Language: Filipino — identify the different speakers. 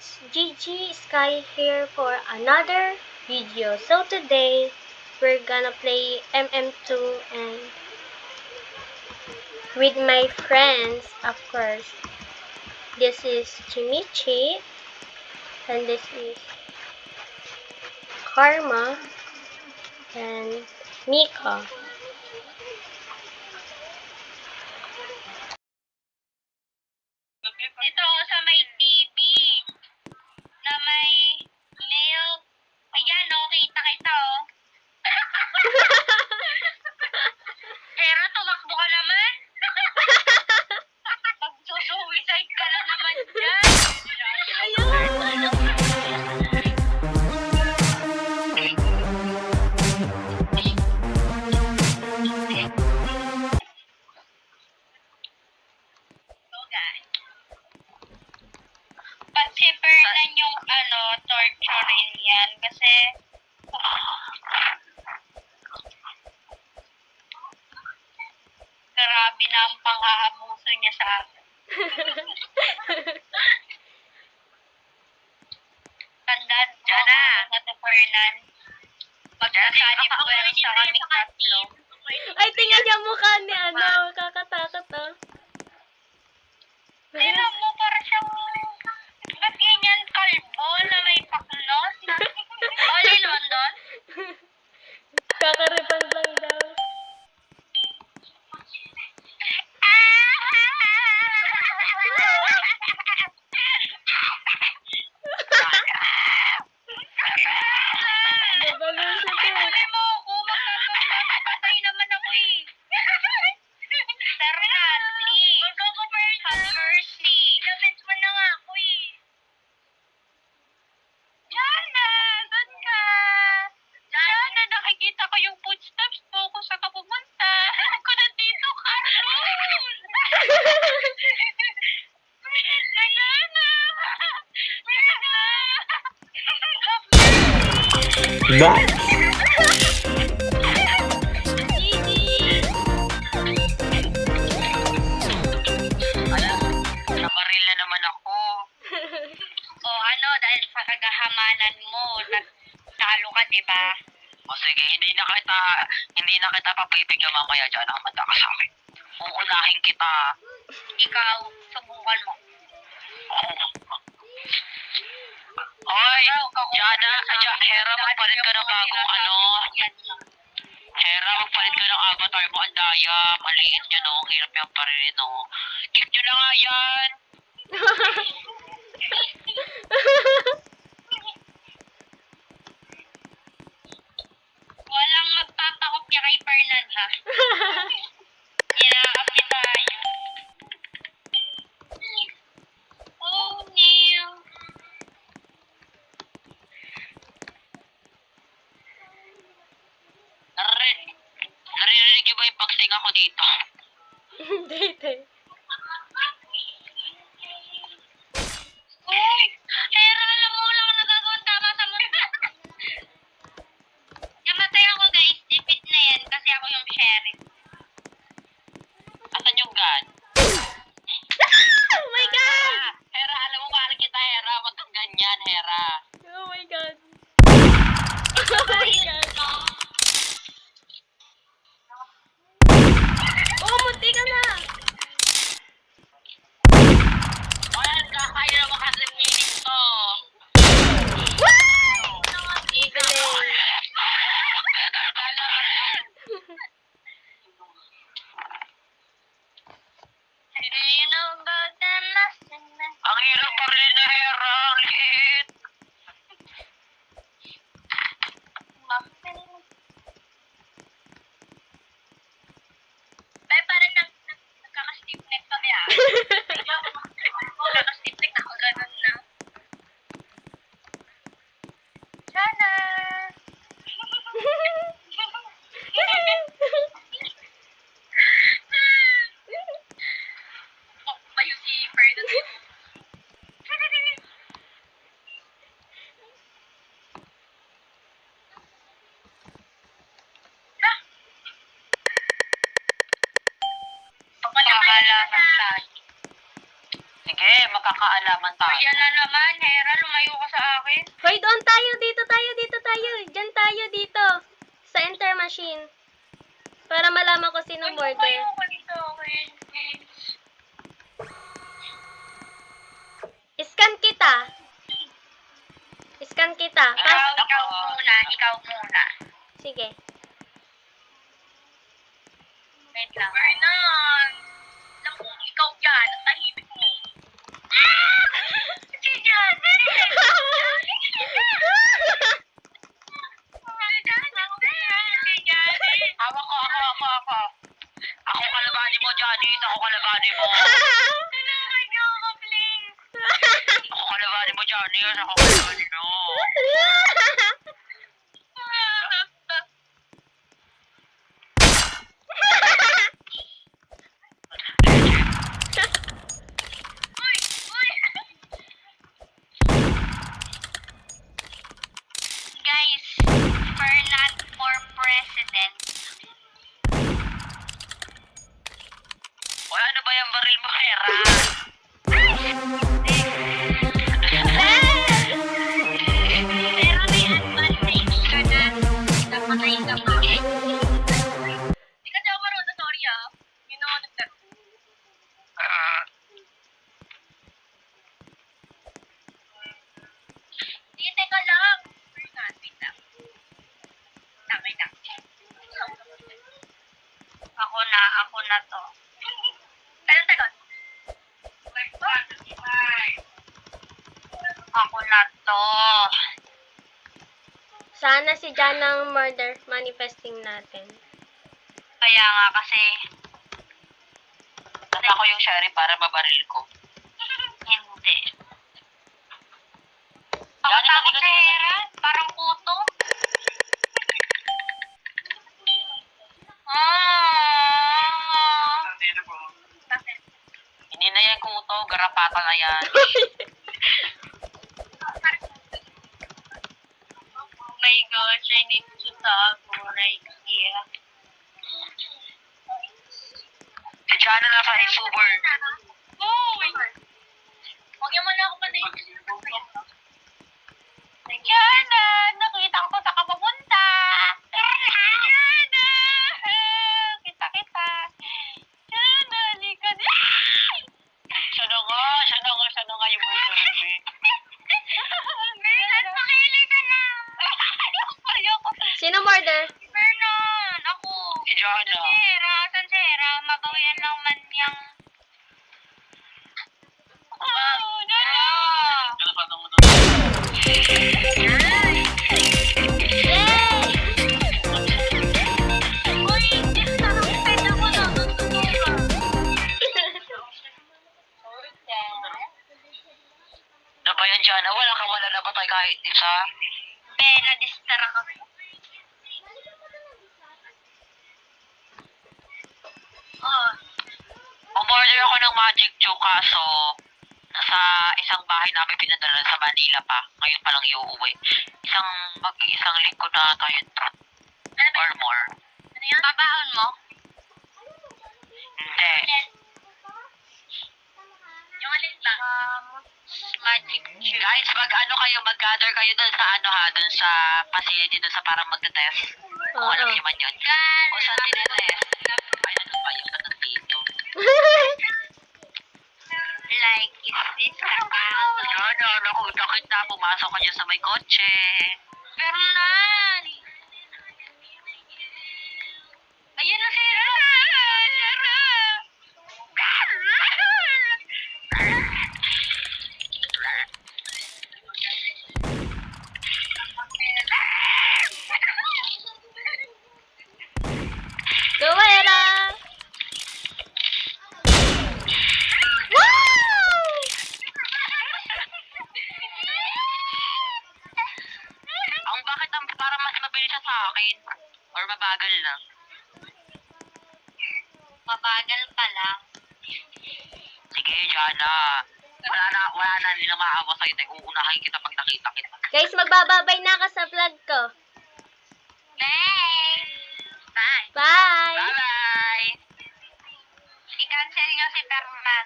Speaker 1: it's Gigi Sky here for another video. So today, we're gonna play MM2 and with my friends, of course. This is Chimichi and this is Karma and Mika.
Speaker 2: Ito sa may TV na may milk. Ayan, oh, kita oh. Pero tumakbo ka naman. Magsusuicide ka na naman dyan. Pag si Fernan yung torturein yan kasi grabe na ang pang-aabuso niya sa akin. Tandaan dyan na si Fernan. Magkasali po sa kaming tatlo.
Speaker 1: Ay, tingnan niya mukha ni kakatakot oh.
Speaker 2: Tingnan mo, parang siyang ba't ganyan kalbo na may paklos? All in one doon?
Speaker 1: Kakarepang lang daw.
Speaker 2: Huli mo ako, magpapatay naman ako eh. Fernan, please. Have mercy. Lapit mo na nga ako eh. Jana, doon ka. Jana, nakikita ko yung footsteps mo kung saan ka pumunta. Alam ko nandito ka.
Speaker 3: Nice!
Speaker 2: Nabaril na naman ako. Dahil sa kagahamanan mo, talo ka, di ba? O sige, hindi na kita papipigyan mamaya dyan ang manda ka sa akin. Uunahin kita. Ikaw, subukan mo. Hoy, Jana, Hera, magpalit ka ng bagong Hera, magpalit ka ng avatar mo, ang daya. Maliit yan, oh. Hirap yung parilin, oh. Kick nyo na nga yan. Walang magpapakopya kay Fernan, ha? Kinakapit tayo. Oh, Neil. Naririnig niyo ba yung pagsing ako dito?
Speaker 1: Hindi, te.
Speaker 2: Uy! Hera, alam mo, wala akong nagagawang tama sa mundo. Namatay ako, guys. Defeat na yan kasi ako yung sheriff. Asan yung gun?
Speaker 1: Oh my God!
Speaker 2: Hera, alam mo, mahal kita, Hera. Wag kang ganyan, Hera.
Speaker 1: Oh my God! Oh my God! Oh, munti ka na!
Speaker 2: magkakaalaman tayo. Ayan na naman, Hera, lumayo ka sa akin.
Speaker 1: Hoy, doon tayo. Dito tayo. Diyan tayo dito. Sa enter machine. Para malaman ko sino murder.
Speaker 2: Lumayo ka dito, okay?
Speaker 1: Scan kita. Scan kita.
Speaker 2: Ikaw muna.
Speaker 1: Sige.
Speaker 2: Wait lang. Vernon! Naku, ikaw dyan. Tahimik mo. Ah! Si Johnny! Hawak ko, ako. Ako kalabanin mo, Johnny. Ako kalabanin mo. Tulungan niyo ako, please. Ako kalabanin mo, Johnny. Ako kalabanin mo. Guys, Fernand for president. Wala, ano ba yung baril mo, Hera? Pero may advantage ka na. Napatay ka pa. Hindi kasi ako marunong, sorry ah. Yun ako nagtaro. Sige, teka lang. Fernand, wait lang. Wait lang. Ako na to. Tagal. Ako na to.
Speaker 1: Sana si Jan ang murder manifesting natin.
Speaker 2: Kaya nga kasi ako yung sheriff para mabaril ko. Hindi. Ako takot sa Hera. Parang puto. Hindi na yan kuto, garapata na yan. Oh my gosh, I need to talk right here. Si Jana na sa Super. Oh! Huwag yung muna ako panayin. Jana! Nakita ko sa kapapunta! Jana! Kita! Jana, halika na! Siya na nga yung baby. Vernon, pakili ka na! Ayoko.
Speaker 1: Sino murder?
Speaker 2: Vernon, ako. Si Jana. Sansera, mabawian lang man niyang... Oh, Jana! Jana, patang mo doon. Uy, disarang pwede mo na. Ano ba yan, Jana? Wala kang malalapatay kahit isa. Na-distara ka. Umorder ako ng Magic Joe kaso nasa isang bahay namin pinadala sa Manila pa. Ngayon pa lang iuuwi. Mag-iisang linggo na tayo or more. Ano yan? Babaon mo? Hindi. Yung alin ba? Magic Joe. Guys, mag-gather kayo dun sa dun sa facility dun sa parang magte-test. Kung alam niyo man yun. Kung saan tinetest. Ay, ano ba yung dito? Like, is this Jana, nakita, pumasok ka dyan sa may kotse. Fernan! Ayan na si Jana!
Speaker 1: Gawera!
Speaker 2: Para mas mabilis siya sa akin. Or mabagal lang. Mabagal pa lang. Sige, Jana. Wala na nilang maawa sa'yo. Uunahin kita pag nakita kita.
Speaker 1: Guys, magbababay na ka sa vlog ko.
Speaker 2: Bye! Bye!
Speaker 1: Bye!
Speaker 2: Bye-bye! I-cancel nyo si Fernan.